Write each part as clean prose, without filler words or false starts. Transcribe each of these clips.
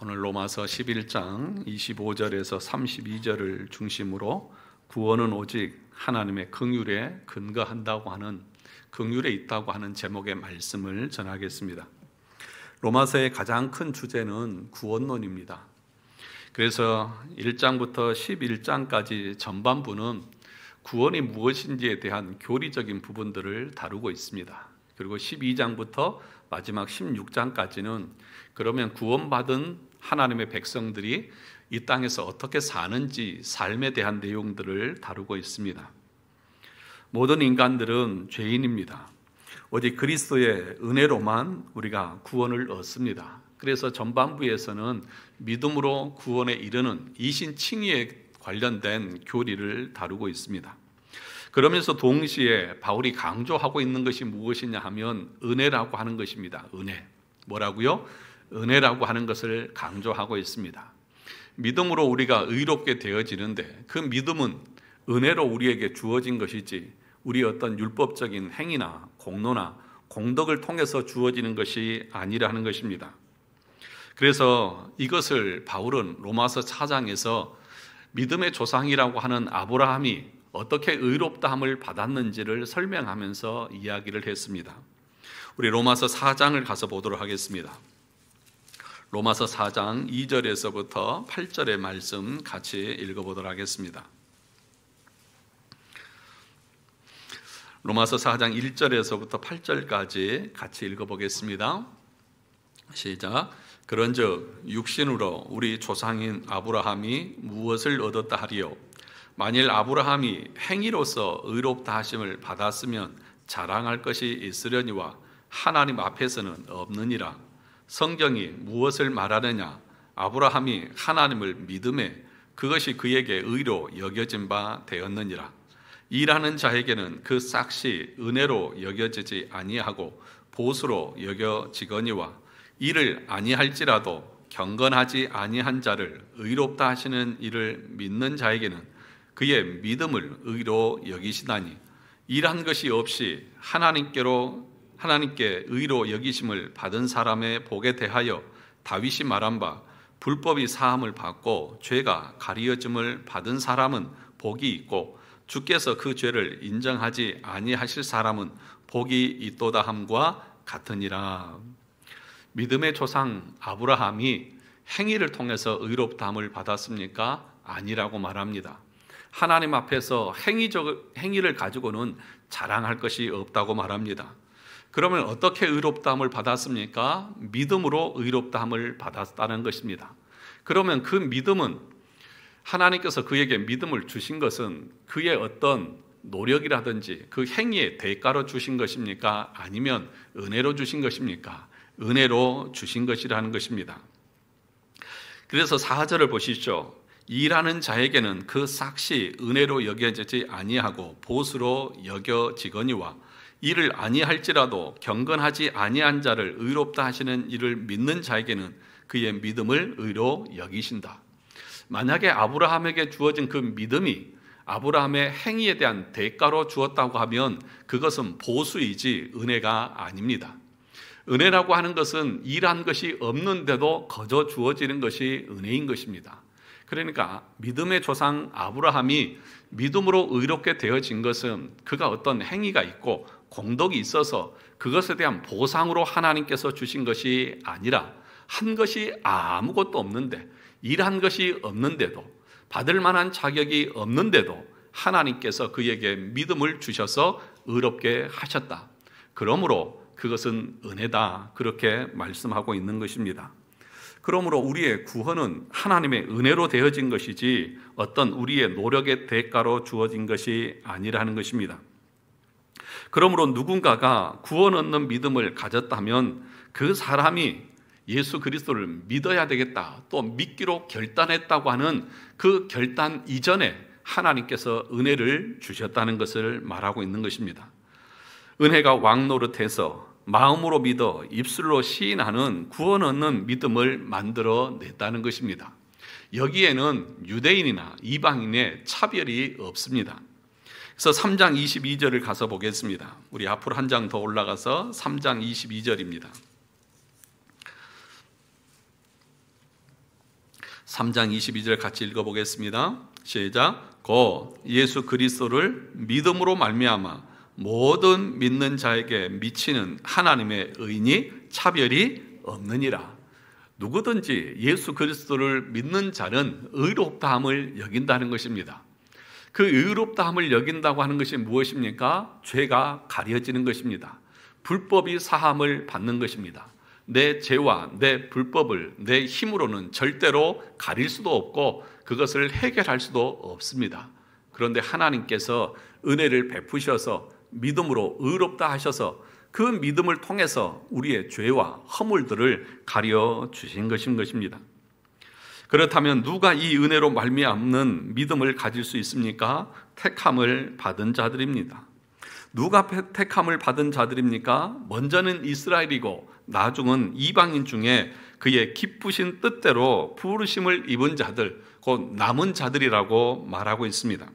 오늘 로마서 11장 25절에서 32절을 중심으로 구원은 오직 하나님의 긍휼에 근거한다고 하는, 긍휼에 있다고 하는 제목의 말씀을 전하겠습니다. 로마서의 가장 큰 주제는 구원론입니다. 그래서 1장부터 11장까지 전반부는 구원이 무엇인지에 대한 교리적인 부분들을 다루고 있습니다. 그리고 12장부터 마지막 16장까지는 그러면 구원받은 하나님의 백성들이 이 땅에서 어떻게 사는지, 삶에 대한 내용들을 다루고 있습니다. 모든 인간들은 죄인입니다. 오직 그리스도의 은혜로만 우리가 구원을 얻습니다. 그래서 전반부에서는 믿음으로 구원에 이르는 이신칭의에 관련된 교리를 다루고 있습니다. 그러면서 동시에 바울이 강조하고 있는 것이 무엇이냐 하면 은혜라고 하는 것입니다. 은혜. 뭐라고요? 은혜라고 하는 것을 강조하고 있습니다. 믿음으로 우리가 의롭게 되어지는데 그 믿음은 은혜로 우리에게 주어진 것이지 우리 어떤 율법적인 행위나 공로나 공덕을 통해서 주어지는 것이 아니라는 것입니다. 그래서 이것을 바울은 로마서 4장에서 믿음의 조상이라고 하는 아브라함이 어떻게 의롭다함을 받았는지를 설명하면서 이야기를 했습니다. 우리 로마서 4장을 가서 보도록 하겠습니다. 로마서 4장 2절에서부터 8절의 말씀 같이 읽어보도록 하겠습니다. 로마서 4장 1절에서부터 8절까지 같이 읽어보겠습니다. 시작. 그런즉 육신으로 우리 조상인 아브라함이 무엇을 얻었다 하리요? 만일 아브라함이 행위로서 의롭다 하심을 받았으면 자랑할 것이 있으려니와 하나님 앞에서는 없느니라. 성경이 무엇을 말하느냐? 아브라함이 하나님을 믿음에 그것이 그에게 의로 여겨진 바 되었느니라. 일하는 자에게는 그 삭시 은혜로 여겨지지 아니하고 보수로 여겨지거니와 이를 아니할지라도 경건하지 아니한 자를 의롭다 하시는 이를 믿는 자에게는 그의 믿음을 의로 여기시나니 일한 것이 없이 하나님께 의로 여기심을 받은 사람의 복에 대하여 다윗이 말한 바 불법이 사함을 받고 죄가 가리어짐을 받은 사람은 복이 있고 주께서 그 죄를 인정하지 아니하실 사람은 복이 있도다 함과 같으니라. 믿음의 조상 아브라함이 행위를 통해서 의롭다함을 받았습니까? 아니라고 말합니다. 하나님 앞에서 행위를 가지고는 자랑할 것이 없다고 말합니다. 그러면 어떻게 의롭다함을 받았습니까? 믿음으로 의롭다함을 받았다는 것입니다. 그러면 그 믿음은 하나님께서 그에게 믿음을 주신 것은 그의 어떤 노력이라든지 그 행위의 대가로 주신 것입니까? 아니면 은혜로 주신 것입니까? 은혜로 주신 것이라는 것입니다. 그래서 4절을 보시죠. 일하는 자에게는 그 삭시 은혜로 여겨지지 아니하고 보수로 여겨지거니와 이를 아니할지라도 경건하지 아니한 자를 의롭다 하시는 이를 믿는 자에게는 그의 믿음을 의로 여기신다. 만약에 아브라함에게 주어진 그 믿음이 아브라함의 행위에 대한 대가로 주었다고 하면 그것은 보수이지 은혜가 아닙니다. 은혜라고 하는 것은 일한 것이 없는데도 거저 주어지는 것이 은혜인 것입니다. 그러니까 믿음의 조상 아브라함이 믿음으로 의롭게 되어진 것은 그가 어떤 행위가 있고 공덕이 있어서 그것에 대한 보상으로 하나님께서 주신 것이 아니라 한 것이 아무것도 없는데 일한 것이 없는데도 받을 만한 자격이 없는데도 하나님께서 그에게 믿음을 주셔서 의롭게 하셨다. 그러므로 그것은 은혜다. 그렇게 말씀하고 있는 것입니다. 그러므로 우리의 구원은 하나님의 은혜로 되어진 것이지 어떤 우리의 노력의 대가로 주어진 것이 아니라는 것입니다. 그러므로 누군가가 구원 얻는 믿음을 가졌다면 그 사람이 예수 그리스도를 믿어야 되겠다, 또 믿기로 결단했다고 하는 그 결단 이전에 하나님께서 은혜를 주셨다는 것을 말하고 있는 것입니다. 은혜가 왕노릇해서 마음으로 믿어 입술로 시인하는 구원 얻는 믿음을 만들어냈다는 것입니다. 여기에는 유대인이나 이방인의 차별이 없습니다. 그래서 3장 22절을 가서 보겠습니다. 우리 앞으로 한 장 더 올라가서 3장 22절입니다. 3장 22절 같이 읽어보겠습니다. 시작. 고 예수 그리스도를 믿음으로 말미암아 모든 믿는 자에게 미치는 하나님의 의인이 차별이 없느니라. 누구든지 예수 그리스도를 믿는 자는 의롭다함을 여긴다는 것입니다. 그 의롭다함을 여긴다고 하는 것이 무엇입니까? 죄가 가려지는 것입니다. 불법이 사함을 받는 것입니다. 내 죄와 내 불법을 내 힘으로는 절대로 가릴 수도 없고 그것을 해결할 수도 없습니다. 그런데 하나님께서 은혜를 베푸셔서 믿음으로 의롭다 하셔서 그 믿음을 통해서 우리의 죄와 허물들을 가려 주신 것입니다. 그렇다면 누가 이 은혜로 말미암는 믿음을 가질 수 있습니까? 택함을 받은 자들입니다. 누가 택함을 받은 자들입니까? 먼저는 이스라엘이고 나중은 이방인 중에 그의 기쁘신 뜻대로 부르심을 입은 자들, 곧 남은 자들이라고 말하고 있습니다.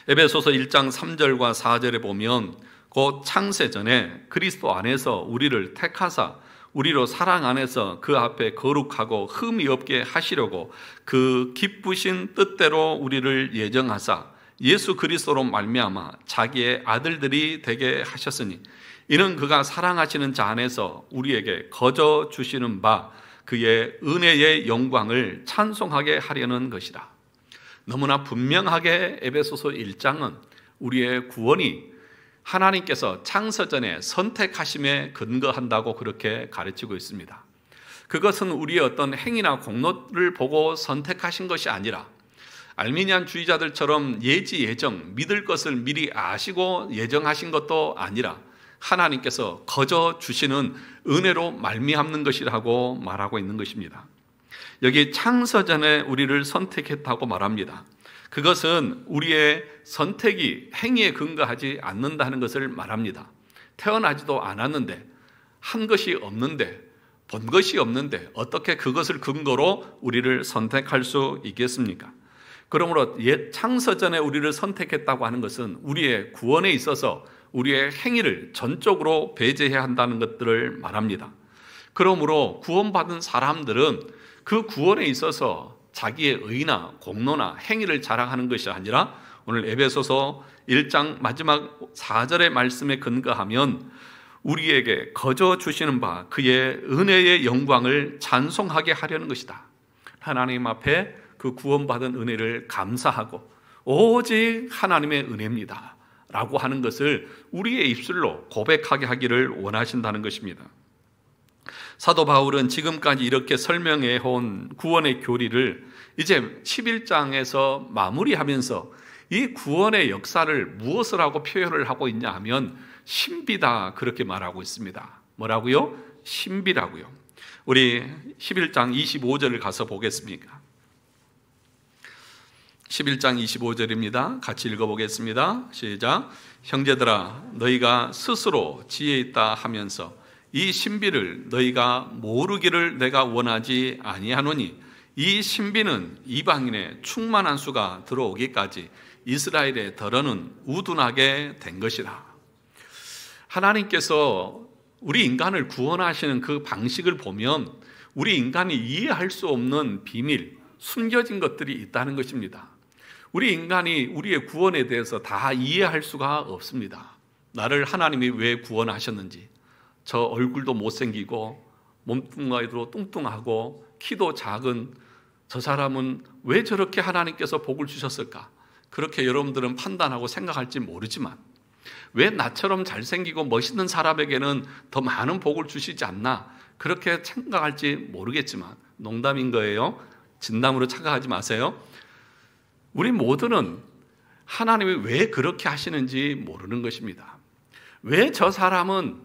에베소서 1장 3절과 4절에 보면 곧 창세전에 그리스도 안에서 우리를 택하사 우리로 사랑 안에서 그 앞에 거룩하고 흠이 없게 하시려고 그 기쁘신 뜻대로 우리를 예정하사 예수 그리스도로 말미암아 자기의 아들들이 되게 하셨으니 이는 그가 사랑하시는 자 안에서 우리에게 거저 주시는 바 그의 은혜의 영광을 찬송하게 하려는 것이라. 너무나 분명하게 에베소서 1장은 우리의 구원이 하나님께서 창세전에 선택하심에 근거한다고 그렇게 가르치고 있습니다. 그것은 우리의 어떤 행위나 공로를 보고 선택하신 것이 아니라 알미니안 주의자들처럼 예정, 믿을 것을 미리 아시고 예정하신 것도 아니라 하나님께서 거저 주시는 은혜로 말미암는 것이라고 말하고 있는 것입니다. 여기 창세전에 우리를 선택했다고 말합니다. 그것은 우리의 선택이 행위에 근거하지 않는다는 것을 말합니다. 태어나지도 않았는데 한 것이 없는데 본 것이 없는데 어떻게 그것을 근거로 우리를 선택할 수 있겠습니까? 그러므로 옛 창세전에 우리를 선택했다고 하는 것은 우리의 구원에 있어서 우리의 행위를 전적으로 배제해야 한다는 것들을 말합니다. 그러므로 구원받은 사람들은 그 구원에 있어서 자기의 의나 공로나 행위를 자랑하는 것이 아니라 오늘 에베소서 1장 마지막 4절의 말씀에 근거하면 우리에게 거저 주시는 바 그의 은혜의 영광을 찬송하게 하려는 것이다. 하나님 앞에 그 구원받은 은혜를 감사하고 오직 하나님의 은혜입니다 라고 하는 것을 우리의 입술로 고백하게 하기를 원하신다는 것입니다. 사도 바울은 지금까지 이렇게 설명해 온 구원의 교리를 이제 11장에서 마무리하면서 이 구원의 역사를 무엇을 하고 표현을 하고 있냐 하면 신비다 그렇게 말하고 있습니다. 뭐라고요? 신비라고요. 우리 11장 25절을 가서 보겠습니까? 11장 25절입니다. 같이 읽어보겠습니다. 시작. 형제들아 너희가 스스로 지혜 있다 하면서 이 신비를 너희가 모르기를 내가 원하지 아니하노니 이 신비는 이방인의 충만한 수가 들어오기까지 이스라엘의 덜어는 우둔하게 된 것이라. 하나님께서 우리 인간을 구원하시는 그 방식을 보면 우리 인간이 이해할 수 없는 비밀, 숨겨진 것들이 있다는 것입니다. 우리 인간이 우리의 구원에 대해서 다 이해할 수가 없습니다. 나를 하나님이 왜 구원하셨는지, 저 얼굴도 못생기고 몸뚱아리도 뚱뚱하고 키도 작은 저 사람은 왜 저렇게 하나님께서 복을 주셨을까? 그렇게 여러분들은 판단하고 생각할지 모르지만 왜 나처럼 잘생기고 멋있는 사람에게는 더 많은 복을 주시지 않나? 그렇게 생각할지 모르겠지만 농담인 거예요. 진담으로 착각하지 마세요. 우리 모두는 하나님이 왜 그렇게 하시는지 모르는 것입니다. 왜 저 사람은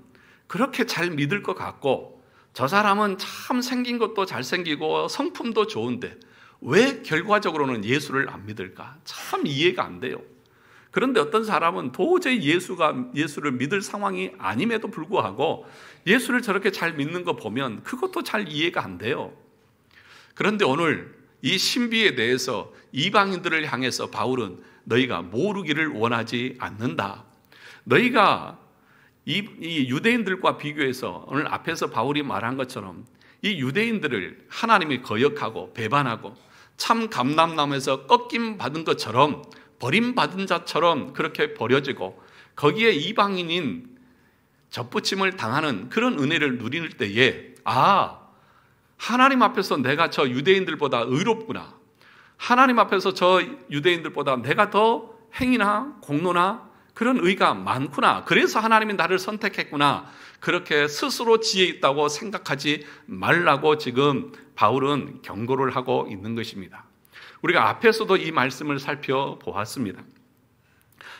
그렇게 잘 믿을 것 같고 저 사람은 참 생긴 것도 잘생기고 성품도 좋은데 왜 결과적으로는 예수를 안 믿을까? 참 이해가 안 돼요. 그런데 어떤 사람은 도저히 예수를 믿을 상황이 아님에도 불구하고 예수를 저렇게 잘 믿는 거 보면 그것도 잘 이해가 안 돼요. 그런데 오늘 이 신비에 대해서 이방인들을 향해서 바울은 너희가 모르기를 원하지 않는다. 너희가 이 유대인들과 비교해서 오늘 앞에서 바울이 말한 것처럼 이 유대인들을 하나님이 거역하고 배반하고 참 감람나무에서 꺾임 받은 것처럼, 버림받은 자처럼 그렇게 버려지고 거기에 이방인인 접붙임을 당하는 그런 은혜를 누릴 때에, 하나님 앞에서 내가 저 유대인들보다 의롭구나, 하나님 앞에서 저 유대인들보다 내가 더 행위나 공로나 그런 의가 많구나, 그래서 하나님이 나를 선택했구나, 그렇게 스스로 지혜 있다고 생각하지 말라고 지금 바울은 경고를 하고 있는 것입니다. 우리가 앞에서도 이 말씀을 살펴보았습니다.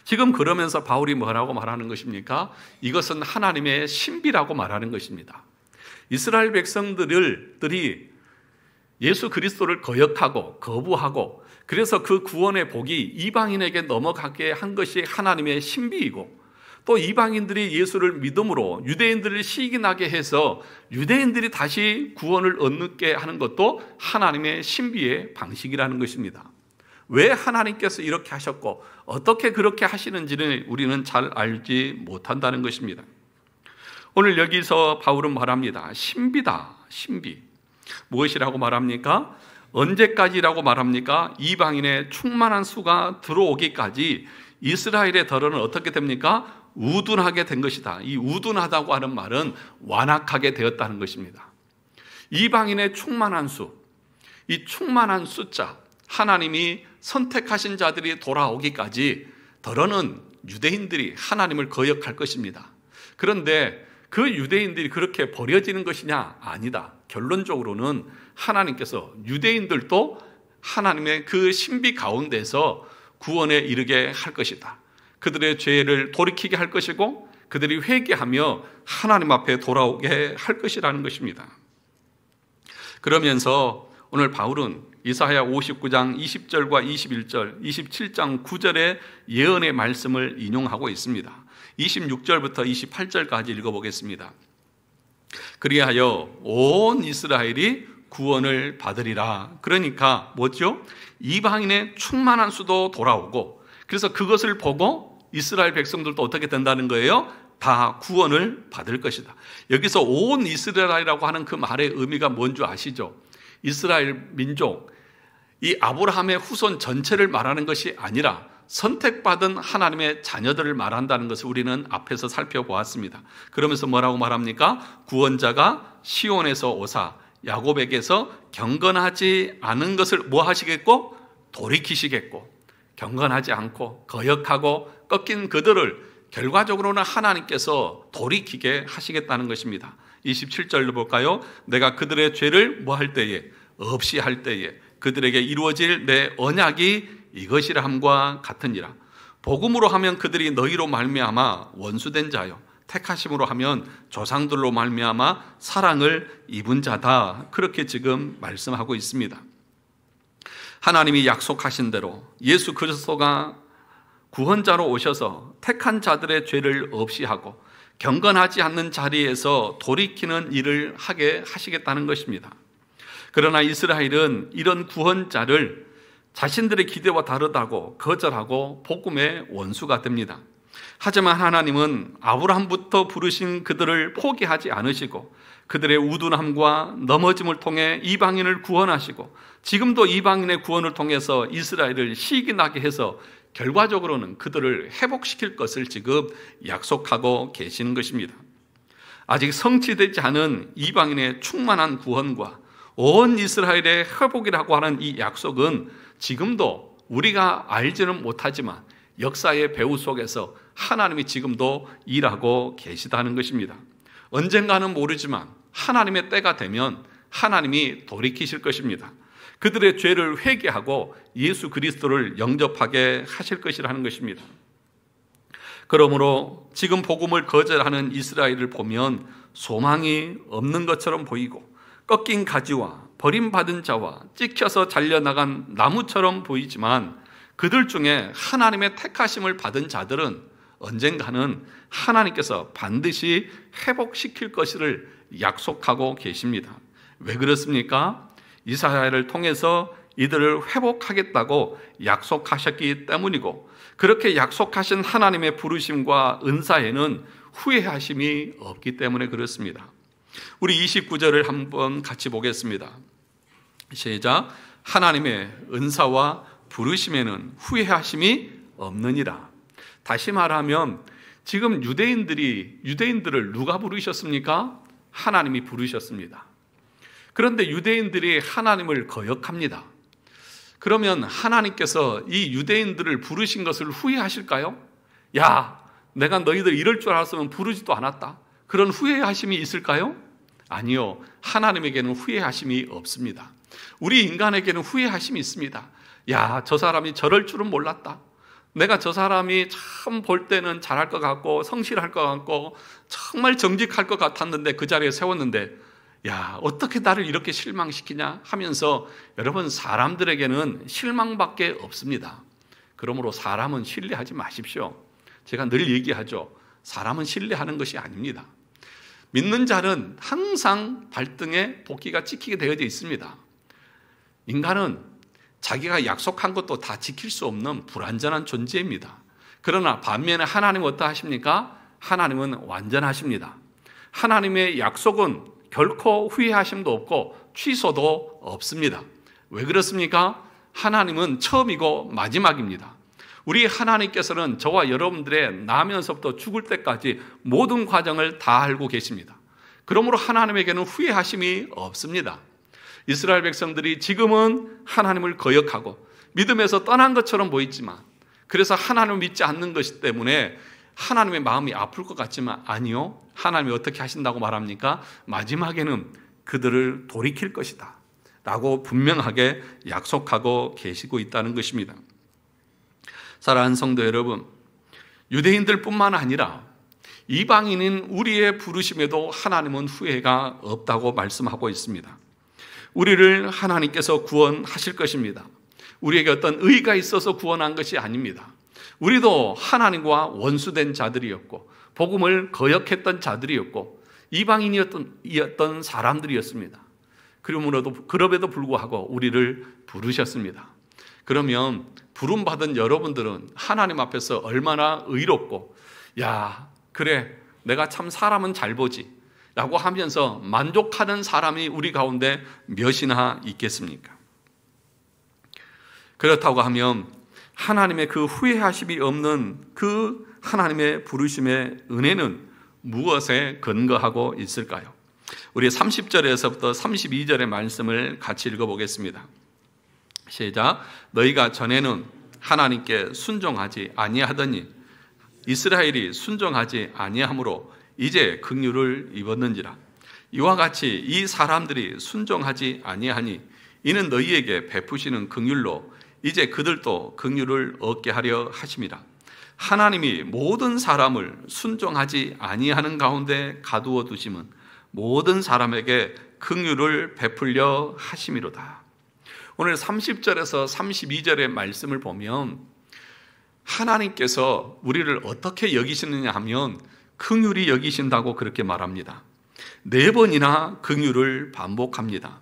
지금 그러면서 바울이 뭐라고 말하는 것입니까? 이것은 하나님의 신비라고 말하는 것입니다. 이스라엘 백성들이 예수 그리스도를 거역하고 거부하고 그래서 그 구원의 복이 이방인에게 넘어가게 한 것이 하나님의 신비이고, 또 이방인들이 예수를 믿음으로 유대인들을 시기나게 해서 유대인들이 다시 구원을 얻게 하는 것도 하나님의 신비의 방식이라는 것입니다. 왜 하나님께서 이렇게 하셨고 어떻게 그렇게 하시는지는 우리는 잘 알지 못한다는 것입니다. 오늘 여기서 바울은 말합니다. 신비다, 신비. 무엇이라고 말합니까? 언제까지라고 말합니까? 이방인의 충만한 수가 들어오기까지 이스라엘의 덜어는 어떻게 됩니까? 우둔하게 된 것이다. 이 우둔하다고 하는 말은 완악하게 되었다는 것입니다. 이방인의 충만한 수, 이 충만한 숫자, 하나님이 선택하신 자들이 돌아오기까지 덜어는 유대인들이 하나님을 거역할 것입니다. 그런데 그 유대인들이 그렇게 버려지는 것이냐? 아니다. 결론적으로는 하나님께서 유대인들도 하나님의 그 신비 가운데서 구원에 이르게 할 것이다. 그들의 죄를 돌이키게 할 것이고 그들이 회개하며 하나님 앞에 돌아오게 할 것이라는 것입니다. 그러면서 오늘 바울은 이사야 59장 20절과 21절, 27장 9절의 예언의 말씀을 인용하고 있습니다. 26절부터 28절까지 읽어보겠습니다. 그리하여 온 이스라엘이 구원을 받으리라. 그러니까 뭐죠? 이방인의 충만한 수도 돌아오고, 그래서 그것을 보고 이스라엘 백성들도 어떻게 된다는 거예요? 다 구원을 받을 것이다. 여기서 온 이스라엘이라고 하는 그 말의 의미가 뭔지 아시죠? 이스라엘 민족, 이 아브라함의 후손 전체를 말하는 것이 아니라 선택받은 하나님의 자녀들을 말한다는 것을 우리는 앞에서 살펴보았습니다. 그러면서 뭐라고 말합니까? 구원자가 시온에서 오사 야곱에게서 경건하지 않은 것을 뭐 하시겠고? 돌이키시겠고, 경건하지 않고 거역하고 꺾인 그들을 결과적으로는 하나님께서 돌이키게 하시겠다는 것입니다. 27절로 볼까요? 내가 그들의 죄를 뭐 할 때에? 없이 할 때에 그들에게 이루어질 내 언약이 이것이라 함과 같으니라. 복음으로 하면 그들이 너희로 말미암아 원수된 자요, 택하심으로 하면 조상들로 말미암아 사랑을 입은 자다. 그렇게 지금 말씀하고 있습니다. 하나님이 약속하신 대로 예수 그리스도가 구원자로 오셔서 택한 자들의 죄를 없이 하고 경건하지 않는 자리에서 돌이키는 일을 하게 하시겠다는 것입니다. 그러나 이스라엘은 이런 구원자를 자신들의 기대와 다르다고 거절하고 복음의 원수가 됩니다. 하지만 하나님은 아브라함부터 부르신 그들을 포기하지 않으시고 그들의 우둔함과 넘어짐을 통해 이방인을 구원하시고 지금도 이방인의 구원을 통해서 이스라엘을 시기나게 해서 결과적으로는 그들을 회복시킬 것을 지금 약속하고 계시는 것입니다. 아직 성취되지 않은 이방인의 충만한 구원과 온 이스라엘의 회복이라고 하는 이 약속은 지금도 우리가 알지는 못하지만 역사의 배후 속에서 하나님이 지금도 일하고 계시다는 것입니다. 언젠가는 모르지만 하나님의 때가 되면 하나님이 돌이키실 것입니다. 그들의 죄를 회개하고 예수 그리스도를 영접하게 하실 것이라는 것입니다. 그러므로 지금 복음을 거절하는 이스라엘을 보면 소망이 없는 것처럼 보이고 꺾인 가지와 버림받은 자와 찍혀서 잘려나간 나무처럼 보이지만 그들 중에 하나님의 택하심을 받은 자들은 언젠가는 하나님께서 반드시 회복시킬 것을 약속하고 계십니다. 왜 그렇습니까? 이사야를 통해서 이들을 회복하겠다고 약속하셨기 때문이고, 그렇게 약속하신 하나님의 부르심과 은사에는 후회하심이 없기 때문에 그렇습니다. 우리 29절을 한번 같이 보겠습니다. 시작. 하나님의 은사와 부르심에는 후회하심이 없느니라. 다시 말하면 지금 유대인들을 누가 부르셨습니까? 하나님이 부르셨습니다. 그런데 유대인들이 하나님을 거역합니다. 그러면 하나님께서 이 유대인들을 부르신 것을 후회하실까요? 야, 내가 너희들 이럴 줄 알았으면 부르지도 않았다. 그런 후회하심이 있을까요? 아니요. 하나님에게는 후회하심이 없습니다. 우리 인간에게는 후회하심이 있습니다. 야, 저 사람이 저럴 줄은 몰랐다. 내가 저 사람이 참 볼 때는 잘할 것 같고 성실할 것 같고 정말 정직할 것 같았는데 그 자리에 세웠는데 야, 어떻게 나를 이렇게 실망시키냐 하면서 여러분, 사람들에게는 실망밖에 없습니다. 그러므로 사람은 신뢰하지 마십시오. 제가 늘 얘기하죠. 사람은 신뢰하는 것이 아닙니다. 믿는 자는 항상 발등에 도끼가 찍히게 되어져 있습니다. 인간은 자기가 약속한 것도 다 지킬 수 없는 불완전한 존재입니다. 그러나 반면에 하나님은 어떠하십니까? 하나님은 완전하십니다. 하나님의 약속은 결코 후회하심도 없고 취소도 없습니다. 왜 그렇습니까? 하나님은 처음이고 마지막입니다. 우리 하나님께서는 저와 여러분들의 나면서부터 죽을 때까지 모든 과정을 다 알고 계십니다. 그러므로 하나님에게는 후회하심이 없습니다. 이스라엘 백성들이 지금은 하나님을 거역하고 믿음에서 떠난 것처럼 보이지만, 그래서 하나님을 믿지 않는 것이기 때문에 하나님의 마음이 아플 것 같지만 아니요, 하나님이 어떻게 하신다고 말합니까? 마지막에는 그들을 돌이킬 것이다 라고 분명하게 약속하고 계시고 있다는 것입니다. 사랑하는 성도 여러분, 유대인들뿐만 아니라 이방인인 우리의 부르심에도 하나님은 후회가 없다고 말씀하고 있습니다. 우리를 하나님께서 구원하실 것입니다. 우리에게 어떤 의가 있어서 구원한 것이 아닙니다. 우리도 하나님과 원수된 자들이었고 복음을 거역했던 자들이었고 이방인이었던 사람들이었습니다. 그럼에도 불구하고 우리를 부르셨습니다. 그러면 부름받은 여러분들은 하나님 앞에서 얼마나 의롭고, 야, 그래, 내가 참 사람은 잘 보지 라고 하면서 만족하는 사람이 우리 가운데 몇이나 있겠습니까? 그렇다고 하면 하나님의 그 후회하심이 없는 그 하나님의 부르심의 은혜는 무엇에 근거하고 있을까요? 우리 30절에서부터 32절의 말씀을 같이 읽어보겠습니다. 시작. 너희가 전에는 하나님께 순종하지 아니하더니 이스라엘이 순종하지 아니하므로 이제 긍휼을 입었는지라. 이와 같이 이 사람들이 순종하지 아니하니 이는 너희에게 베푸시는 긍휼로 이제 그들도 긍휼을 얻게 하려 하심이라. 하나님이 모든 사람을 순종하지 아니하는 가운데 가두어 두심은 모든 사람에게 긍휼을 베풀려 하심이로다. 오늘 30절에서 32절의 말씀을 보면 하나님께서 우리를 어떻게 여기시느냐 하면 긍휼히 여기신다고 그렇게 말합니다. 4번이나 긍휼을 반복합니다.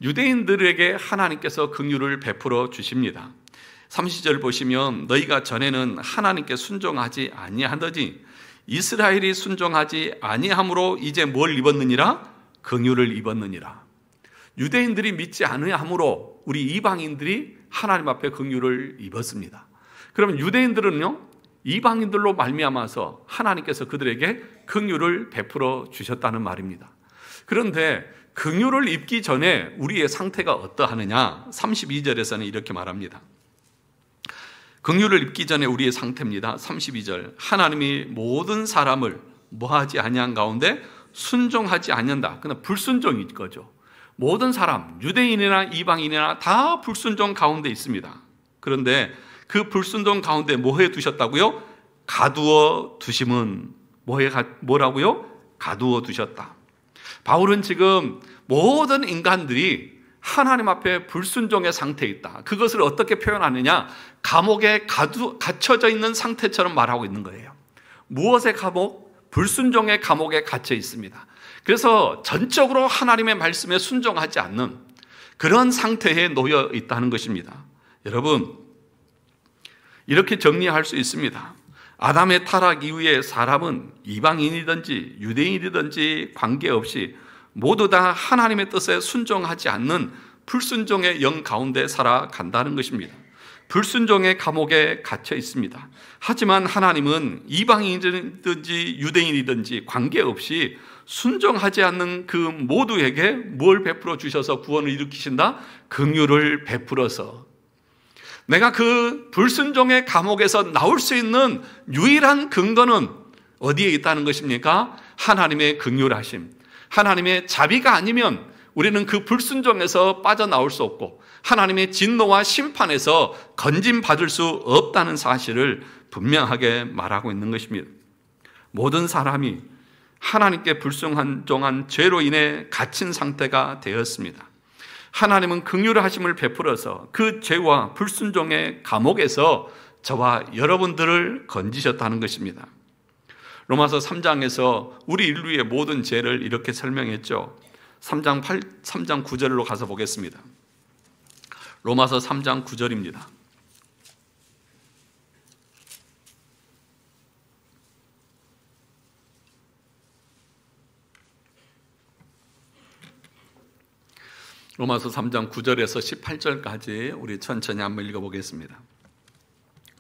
유대인들에게 하나님께서 긍휼을 베풀어 주십니다. 30절 보시면 너희가 전에는 하나님께 순종하지 아니하더니 이스라엘이 순종하지 아니함으로 이제 뭘 입었느니라? 긍휼을 입었느니라. 유대인들이 믿지 아니함으로 우리 이방인들이 하나님 앞에 긍휼을 입었습니다. 그러면 유대인들은요, 이방인들로 말미암아서 하나님께서 그들에게 긍휼을 베풀어 주셨다는 말입니다. 그런데 긍휼을 입기 전에 우리의 상태가 어떠하느냐? 32절에서는 이렇게 말합니다. 긍휼을 입기 전에 우리의 상태입니다. 32절. 하나님이 모든 사람을 뭐하지 아니한 가운데 순종하지 않는다. 그러나 불순종일 거죠. 모든 사람, 유대인이나 이방인이나 다 불순종 가운데 있습니다. 그런데 그 불순종 가운데 뭐해 두셨다고요? 가두어 두심은 뭐라고요? 가두어 두셨다. 바울은 지금 모든 인간들이 하나님 앞에 불순종의 상태에 있다. 그것을 어떻게 표현하느냐? 감옥에 갇혀져 있는 상태처럼 말하고 있는 거예요. 무엇의 감옥? 불순종의 감옥에 갇혀 있습니다. 그래서 전적으로 하나님의 말씀에 순종하지 않는 그런 상태에 놓여 있다는 것입니다. 여러분, 이렇게 정리할 수 있습니다. 아담의 타락 이후에 사람은 이방인이든지 유대인이든지 관계없이 모두 다 하나님의 뜻에 순종하지 않는 불순종의 영 가운데 살아간다는 것입니다. 불순종의 감옥에 갇혀 있습니다. 하지만 하나님은 이방인이든지 유대인이든지 관계없이 순종하지 않는 그 모두에게 뭘 베풀어 주셔서 구원을 일으키신다? 긍휼을 베풀어서 내가 그 불순종의 감옥에서 나올 수 있는 유일한 근거는 어디에 있다는 것입니까? 하나님의 긍휼하심, 하나님의 자비가 아니면 우리는 그 불순종에서 빠져나올 수 없고 하나님의 진노와 심판에서 건진받을 수 없다는 사실을 분명하게 말하고 있는 것입니다. 모든 사람이 하나님께 불순종한 죄로 인해 갇힌 상태가 되었습니다. 하나님은 긍휼하심을 베풀어서 그 죄와 불순종의 감옥에서 저와 여러분들을 건지셨다는 것입니다. 로마서 3장에서 우리 인류의 모든 죄를 이렇게 설명했죠. 3장 9절로 가서 보겠습니다. 로마서 3장 9절입니다. 로마서 3장 9절에서 18절까지 우리 천천히 한번 읽어보겠습니다.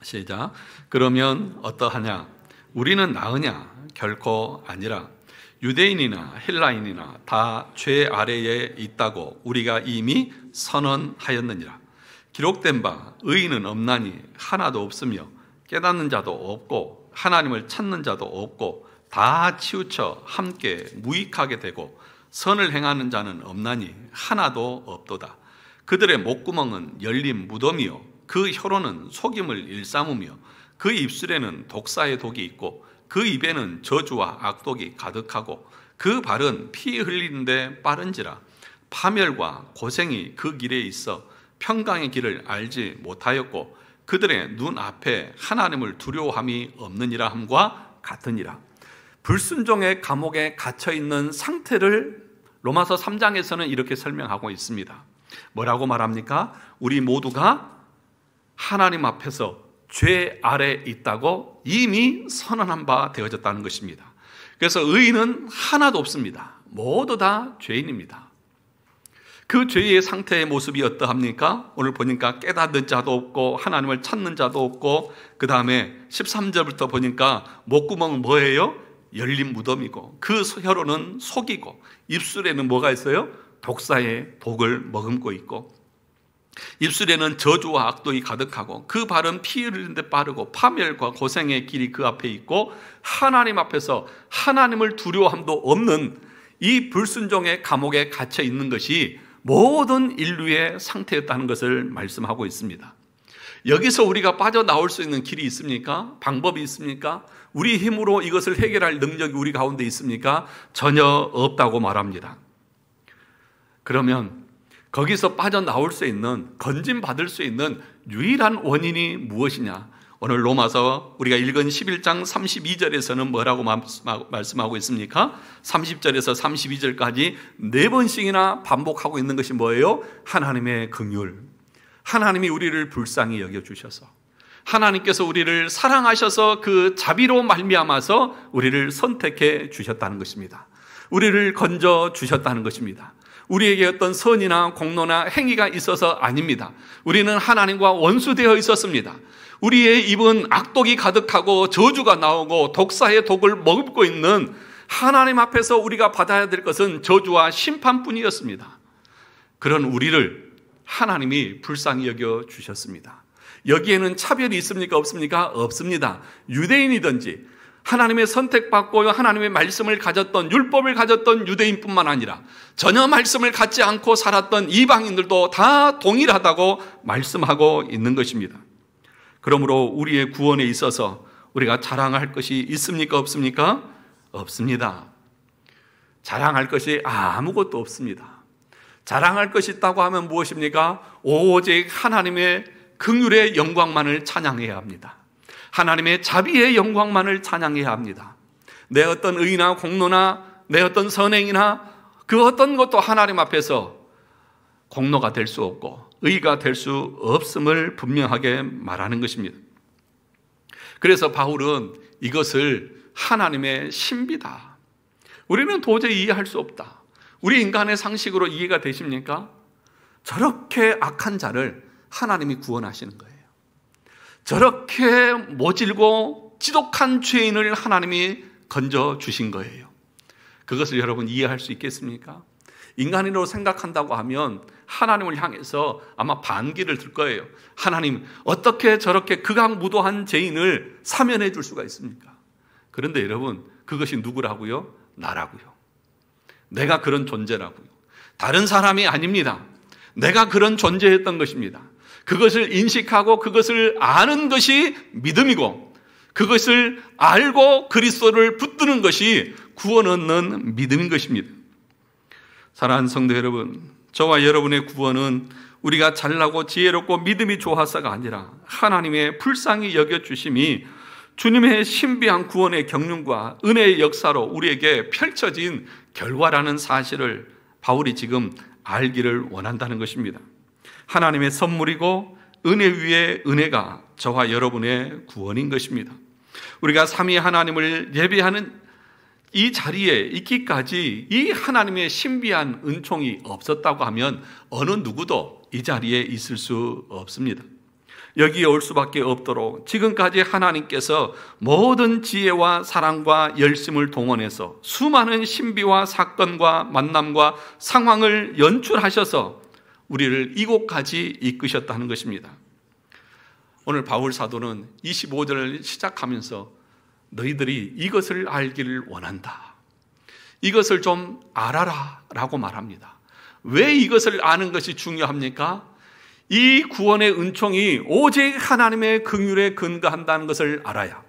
시작. 그러면 어떠하냐? 우리는 나으냐? 결코 아니라 유대인이나 헬라인이나 다 죄 아래에 있다고 우리가 이미 선언하였느니라. 기록된 바 의인은 없나니 하나도 없으며 깨닫는 자도 없고 하나님을 찾는 자도 없고 다 치우쳐 함께 무익하게 되고 선을 행하는 자는 없나니 하나도 없도다. 그들의 목구멍은 열린 무덤이요 그 혀로는 속임을 일삼으며 그 입술에는 독사의 독이 있고 그 입에는 저주와 악독이 가득하고 그 발은 피 흘리는데 빠른지라. 파멸과 고생이 그 길에 있어 평강의 길을 알지 못하였고 그들의 눈앞에 하나님을 두려워함이 없느니라 함과 같으니라. 불순종의 감옥에 갇혀있는 상태를 로마서 3장에서는 이렇게 설명하고 있습니다. 뭐라고 말합니까? 우리 모두가 하나님 앞에서 죄 아래 있다고 이미 선언한 바 되어졌다는 것입니다. 그래서 의인은 하나도 없습니다. 모두 다 죄인입니다. 그 죄의 상태의 모습이 어떠합니까? 오늘 보니까 깨닫는 자도 없고 하나님을 찾는 자도 없고 그 다음에 13절부터 보니까 목구멍은 뭐예요? 열린 무덤이고 그 혀로는 속이고 입술에는 뭐가 있어요? 독사의 독을 머금고 있고 입술에는 저주와 악독이 가득하고 그 발은 피 흘리는 데 빠르고 파멸과 고생의 길이 그 앞에 있고 하나님 앞에서 하나님을 두려워함도 없는 이 불순종의 감옥에 갇혀 있는 것이 모든 인류의 상태였다는 것을 말씀하고 있습니다. 여기서 우리가 빠져나올 수 있는 길이 있습니까? 방법이 있습니까? 우리 힘으로 이것을 해결할 능력이 우리 가운데 있습니까? 전혀 없다고 말합니다. 그러면 거기서 빠져나올 수 있는, 건진받을 수 있는 유일한 원인이 무엇이냐? 오늘 로마서 우리가 읽은 11장 32절에서는 뭐라고 말씀하고 있습니까? 30절에서 32절까지 4번씩이나 반복하고 있는 것이 뭐예요? 하나님의 긍휼. 하나님이 우리를 불쌍히 여겨주셔서 하나님께서 우리를 사랑하셔서 그 자비로 말미암아서 우리를 선택해 주셨다는 것입니다. 우리를 건져 주셨다는 것입니다. 우리에게 어떤 선이나 공로나 행위가 있어서 아닙니다. 우리는 하나님과 원수되어 있었습니다. 우리의 입은 악독이 가득하고 저주가 나오고 독사의 독을 머금고 있는 하나님 앞에서 우리가 받아야 될 것은 저주와 심판뿐이었습니다. 그런 우리를 하나님이 불쌍히 여겨 주셨습니다. 여기에는 차별이 있습니까? 없습니까? 없습니다. 유대인이든지 하나님의 선택받고 하나님의 말씀을 가졌던, 율법을 가졌던 유대인뿐만 아니라 전혀 말씀을 갖지 않고 살았던 이방인들도 다 동일하다고 말씀하고 있는 것입니다. 그러므로 우리의 구원에 있어서 우리가 자랑할 것이 있습니까? 없습니까? 없습니다. 자랑할 것이 아무것도 없습니다. 자랑할 것이 있다고 하면 무엇입니까? 오직 하나님의 긍휼의 영광만을 찬양해야 합니다. 하나님의 자비의 영광만을 찬양해야 합니다. 내 어떤 의나 공로나 내 어떤 선행이나 그 어떤 것도 하나님 앞에서 공로가 될 수 없고 의가 될 수 없음을 분명하게 말하는 것입니다. 그래서 바울은 이것을 하나님의 신비다, 우리는 도저히 이해할 수 없다, 우리 인간의 상식으로 이해가 되십니까? 저렇게 악한 자를 하나님이 구원하시는 거예요. 저렇게 모질고 지독한 죄인을 하나님이 건져주신 거예요. 그것을 여러분 이해할 수 있겠습니까? 인간으로 생각한다고 하면 하나님을 향해서 아마 반기를 들 거예요. 하나님, 어떻게 저렇게 극악무도한 죄인을 사면해 줄 수가 있습니까? 그런데 여러분, 그것이 누구라고요? 나라고요. 내가 그런 존재라고요. 다른 사람이 아닙니다. 내가 그런 존재였던 것입니다. 그것을 인식하고 그것을 아는 것이 믿음이고, 그것을 알고 그리스도를 붙드는 것이 구원 얻는 믿음인 것입니다. 사랑하는 성도 여러분, 저와 여러분의 구원은 우리가 잘나고 지혜롭고 믿음이 좋아서가 아니라 하나님의 불쌍히 여겨주심이 주님의 신비한 구원의 경륜과 은혜의 역사로 우리에게 펼쳐진 결과라는 사실을 바울이 지금 알기를 원한다는 것입니다. 하나님의 선물이고 은혜 위에 은혜가 저와 여러분의 구원인 것입니다. 우리가 삼위 하나님을 예배하는 이 자리에 있기까지 이 하나님의 신비한 은총이 없었다고 하면 어느 누구도 이 자리에 있을 수 없습니다. 여기에 올 수밖에 없도록 지금까지 하나님께서 모든 지혜와 사랑과 열심을 동원해서 수많은 신비와 사건과 만남과 상황을 연출하셔서 우리를 이곳까지 이끄셨다는 것입니다. 오늘 바울 사도는 25절을 시작하면서 너희들이 이것을 알기를 원한다, 이것을 좀 알아라 라고 말합니다. 왜 이것을 아는 것이 중요합니까? 이 구원의 은총이 오직 하나님의 긍휼에 근거한다는 것을 알아야,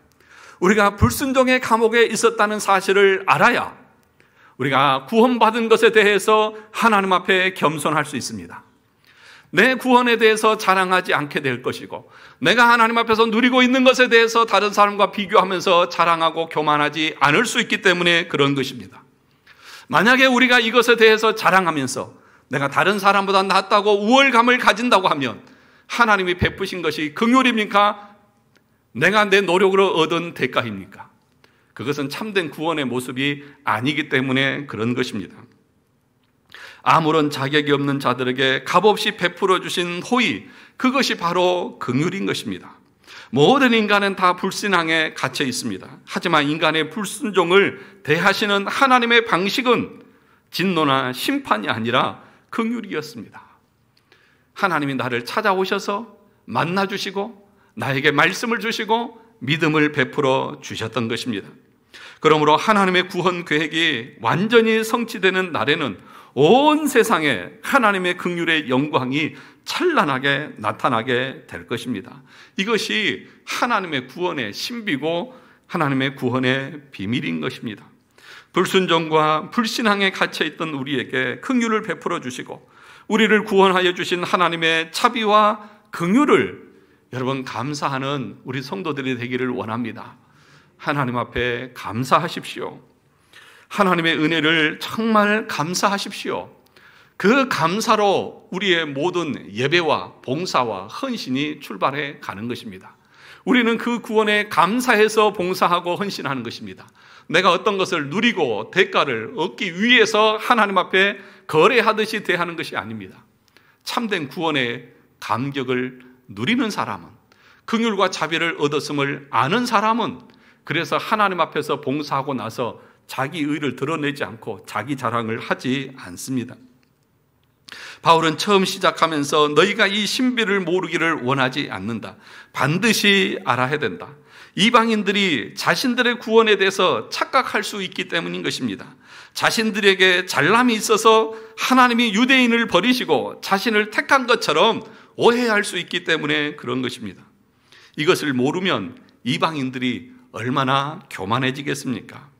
우리가 불순종의 감옥에 있었다는 사실을 알아야 우리가 구원받은 것에 대해서 하나님 앞에 겸손할 수 있습니다. 내 구원에 대해서 자랑하지 않게 될 것이고, 내가 하나님 앞에서 누리고 있는 것에 대해서 다른 사람과 비교하면서 자랑하고 교만하지 않을 수 있기 때문에 그런 것입니다. 만약에 우리가 이것에 대해서 자랑하면서 내가 다른 사람보다 낫다고 우월감을 가진다고 하면 하나님이 베푸신 것이 긍휼입니까? 내가 내 노력으로 얻은 대가입니까? 그것은 참된 구원의 모습이 아니기 때문에 그런 것입니다. 아무런 자격이 없는 자들에게 값없이 베풀어 주신 호의, 그것이 바로 긍휼인 것입니다. 모든 인간은 다 불신앙에 갇혀 있습니다. 하지만 인간의 불순종을 대하시는 하나님의 방식은 진노나 심판이 아니라 긍휼이었습니다. 하나님이 나를 찾아오셔서 만나주시고 나에게 말씀을 주시고 믿음을 베풀어 주셨던 것입니다. 그러므로 하나님의 구원 계획이 완전히 성취되는 날에는 온 세상에 하나님의 긍휼의 영광이 찬란하게 나타나게 될 것입니다. 이것이 하나님의 구원의 신비고 하나님의 구원의 비밀인 것입니다. 불순종과 불신앙에 갇혀있던 우리에게 긍휼을 베풀어 주시고 우리를 구원하여 주신 하나님의 자비와 긍휼을 여러분 감사하는 우리 성도들이 되기를 원합니다. 하나님 앞에 감사하십시오. 하나님의 은혜를 정말 감사하십시오. 그 감사로 우리의 모든 예배와 봉사와 헌신이 출발해 가는 것입니다. 우리는 그 구원에 감사해서 봉사하고 헌신하는 것입니다. 내가 어떤 것을 누리고 대가를 얻기 위해서 하나님 앞에 거래하듯이 대하는 것이 아닙니다. 참된 구원의 감격을 누리는 사람은, 긍휼과 자비를 얻었음을 아는 사람은 그래서 하나님 앞에서 봉사하고 나서 자기 의를 드러내지 않고 자기 자랑을 하지 않습니다. 바울은 처음 시작하면서 너희가 이 신비를 모르기를 원하지 않는다. 반드시 알아야 된다. 이방인들이 자신들의 구원에 대해서 착각할 수 있기 때문인 것입니다. 자신들에게 잘남이 있어서 하나님이 유대인을 버리시고 자신을 택한 것처럼 오해할 수 있기 때문에 그런 것입니다. 이것을 모르면 이방인들이 얼마나 교만해지겠습니까?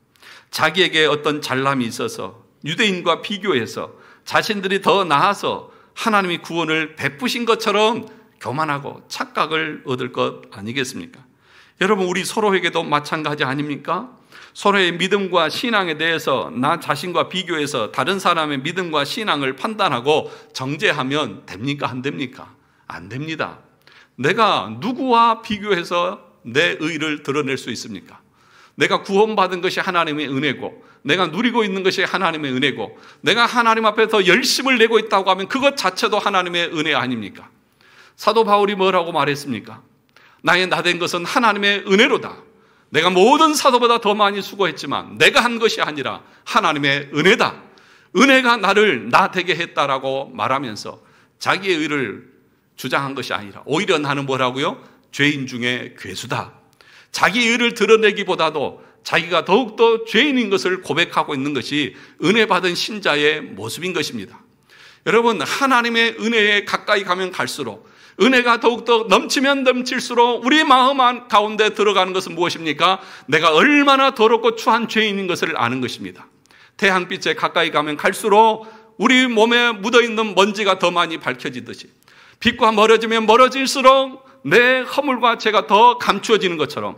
자기에게 어떤 잘남이 있어서 유대인과 비교해서 자신들이 더 나아서 하나님이 구원을 베푸신 것처럼 교만하고 착각을 얻을 것 아니겠습니까? 여러분, 우리 서로에게도 마찬가지 아닙니까? 서로의 믿음과 신앙에 대해서 나 자신과 비교해서 다른 사람의 믿음과 신앙을 판단하고 정죄하면 됩니까? 안 됩니까? 안 됩니다. 내가 누구와 비교해서 내 의를 드러낼 수 있습니까? 내가 구원받은 것이 하나님의 은혜고, 내가 누리고 있는 것이 하나님의 은혜고, 내가 하나님 앞에 더 열심을 내고 있다고 하면 그것 자체도 하나님의 은혜 아닙니까? 사도 바울이 뭐라고 말했습니까? 나의 나된 것은 하나님의 은혜로다. 내가 모든 사도보다 더 많이 수고했지만 내가 한 것이 아니라 하나님의 은혜다. 은혜가 나를 나 되게 했다라고 말하면서 자기의 의를 주장한 것이 아니라 오히려 나는 뭐라고요? 죄인 중에 괴수다. 자기 의를 드러내기보다도 자기가 더욱더 죄인인 것을 고백하고 있는 것이 은혜 받은 신자의 모습인 것입니다. 여러분, 하나님의 은혜에 가까이 가면 갈수록, 은혜가 더욱더 넘치면 넘칠수록 우리 마음 가운데 들어가는 것은 무엇입니까? 내가 얼마나 더럽고 추한 죄인인 것을 아는 것입니다. 태양빛에 가까이 가면 갈수록 우리 몸에 묻어있는 먼지가 더 많이 밝혀지듯이, 빛과 멀어지면 멀어질수록 내 허물과 죄가 더 감추어지는 것처럼,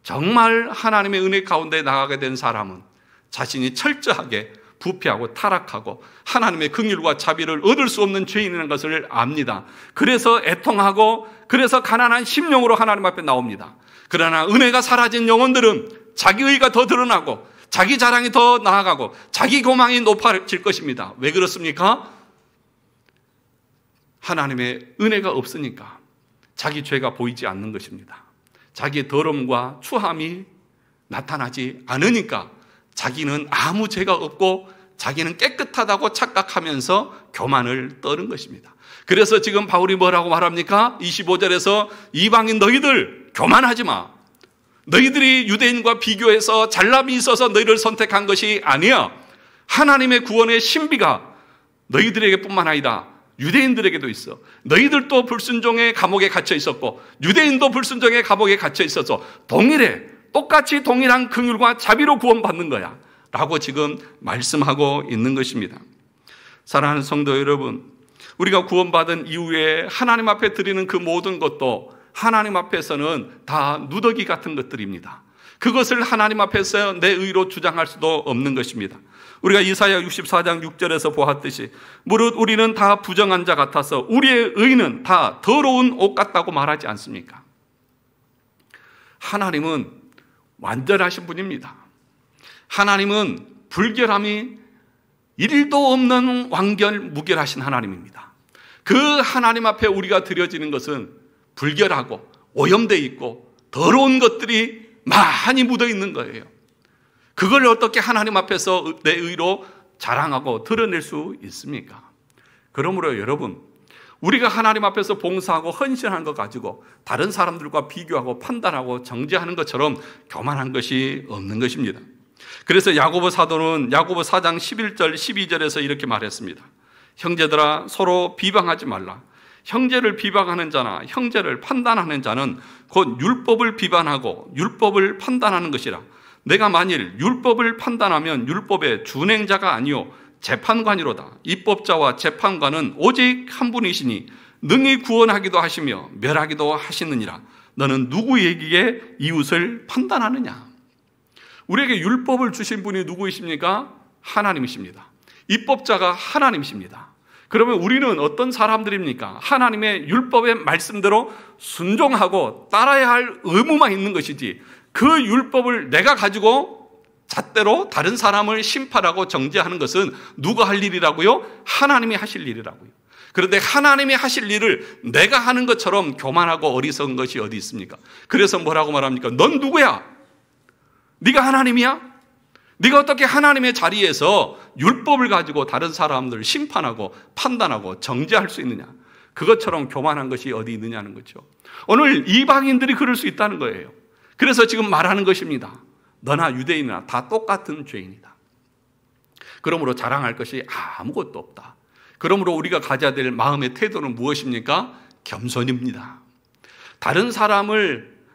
정말 하나님의 은혜 가운데 나가게 된 사람은 자신이 철저하게 부패하고 타락하고 하나님의 긍휼과 자비를 얻을 수 없는 죄인이라는 것을 압니다. 그래서 애통하고, 그래서 가난한 심령으로 하나님 앞에 나옵니다. 그러나 은혜가 사라진 영혼들은 자기의가 더 드러나고 자기 자랑이 더 나아가고 자기 교망이 높아질 것입니다. 왜 그렇습니까? 하나님의 은혜가 없으니까 자기 죄가 보이지 않는 것입니다. 자기의 더러움과 추함이 나타나지 않으니까 자기는 아무 죄가 없고 자기는 깨끗하다고 착각하면서 교만을 떠는 것입니다. 그래서 지금 바울이 뭐라고 말합니까? 25절에서 이방인 너희들 교만하지 마. 너희들이 유대인과 비교해서 잘남이 있어서 너희를 선택한 것이 아니야. 하나님의 구원의 신비가 너희들에게 뿐만 아니라 유대인들에게도 있어. 너희들도 불순종의 감옥에 갇혀 있었고 유대인도 불순종의 감옥에 갇혀 있어서 똑같이 동일한 긍휼과 자비로 구원받는 거야 라고 지금 말씀하고 있는 것입니다. 사랑하는 성도 여러분, 우리가 구원받은 이후에 하나님 앞에 드리는 그 모든 것도 하나님 앞에서는 다 누더기 같은 것들입니다. 그것을 하나님 앞에서 내 의로 주장할 수도 없는 것입니다. 우리가 이사야 64장 6절에서 보았듯이 무릇 우리는 다 부정한 자 같아서 우리의 의는 다 더러운 옷 같다고 말하지 않습니까? 하나님은 완전하신 분입니다. 하나님은 불결함이 1도 없는 완결 무결하신 하나님입니다. 그 하나님 앞에 우리가 드려지는 것은 불결하고 오염되어 있고 더러운 것들이 많이 묻어 있는 거예요. 그걸 어떻게 하나님 앞에서 내 의로 자랑하고 드러낼 수 있습니까? 그러므로 여러분, 우리가 하나님 앞에서 봉사하고 헌신하는 것 가지고 다른 사람들과 비교하고 판단하고 정죄하는 것처럼 교만한 것이 없는 것입니다. 그래서 야고보 사도는 야고보 4장 11절 12절에서 이렇게 말했습니다. 형제들아, 서로 비방하지 말라. 형제를 비방하는 자나 형제를 판단하는 자는 곧 율법을 비방하고 율법을 판단하는 것이라. 내가 만일 율법을 판단하면 율법의 준행자가 아니요 재판관이로다. 입법자와 재판관은 오직 한 분이시니 능히 구원하기도 하시며 멸하기도 하시느니라. 너는 누구에게 이웃을 판단하느냐? 우리에게 율법을 주신 분이 누구이십니까? 하나님이십니다. 입법자가 하나님이십니다. 그러면 우리는 어떤 사람들입니까? 하나님의 율법의 말씀대로 순종하고 따라야 할 의무만 있는 것이지, 그 율법을 내가 가지고 잣대로 다른 사람을 심판하고 정죄하는 것은 누가 할 일이라고요? 하나님이 하실 일이라고요. 그런데 하나님이 하실 일을 내가 하는 것처럼 교만하고 어리석은 것이 어디 있습니까? 그래서 뭐라고 말합니까? 넌 누구야? 네가 하나님이야? 네가 어떻게 하나님의 자리에서 율법을 가지고 다른 사람들을 심판하고 판단하고 정죄할 수 있느냐? 그것처럼 교만한 것이 어디 있느냐는 거죠. 오늘 이방인들이 그럴 수 있다는 거예요. 그래서 지금 말하는 것입니다. 너나 유대인이나 다 똑같은 죄인이다. 그러므로 자랑할 것이 아무것도 없다. 그러므로 우리가 가져야 될 마음의 태도는 무엇입니까? 겸손입니다.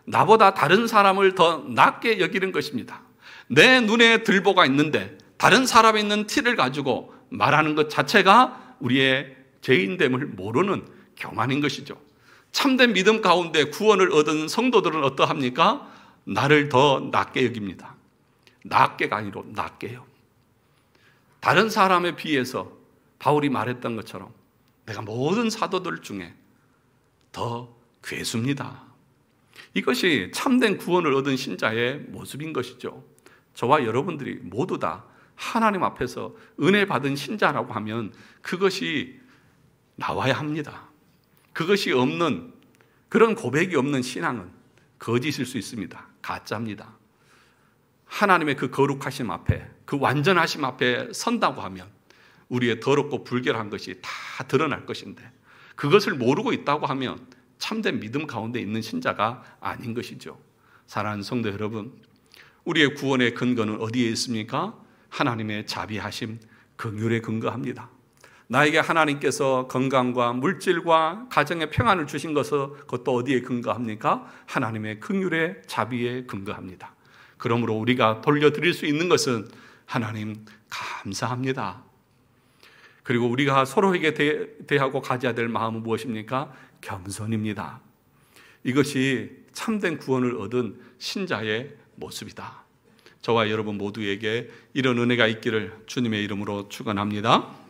나보다 다른 사람을 더 낮게 여기는 것입니다. 내 눈에 들보가 있는데 다른 사람이 있는 티를 가지고 말하는 것 자체가 우리의 죄인됨을 모르는 교만인 것이죠. 참된 믿음 가운데 구원을 얻은 성도들은 어떠합니까? 나를 더 낮게 여깁니다. 낮게가 아니라 낮게요. 다른 사람에 비해서 바울이 말했던 것처럼 내가 모든 사도들 중에 더 괴수입니다. 이것이 참된 구원을 얻은 신자의 모습인 것이죠. 저와 여러분들이 모두 다 하나님 앞에서 은혜 받은 신자라고 하면 그것이 나와야 합니다. 그것이 없는, 그런 고백이 없는 신앙은 거짓일 수 있습니다. 가짜입니다. 하나님의 그 거룩하심 앞에, 그 완전하심 앞에 선다고 하면 우리의 더럽고 불결한 것이 다 드러날 것인데, 그것을 모르고 있다고 하면 참된 믿음 가운데 있는 신자가 아닌 것이죠. 사랑하는 성도 여러분, 우리의 구원의 근거는 어디에 있습니까? 하나님의 자비하심, 긍휼에 근거합니다. 나에게 하나님께서 건강과 물질과 가정의 평안을 주신 것은 그것도 어디에 근거합니까? 하나님의 긍휼의 자비에 근거합니다. 그러므로 우리가 돌려드릴 수 있는 것은 하나님 감사합니다. 그리고 우리가 서로에게 대하고 가져야 될 마음은 무엇입니까? 겸손입니다. 이것이 참된 구원을 얻은 신자의 모습이다. 저와 여러분 모두에게 이런 은혜가 있기를 주님의 이름으로 축원합니다.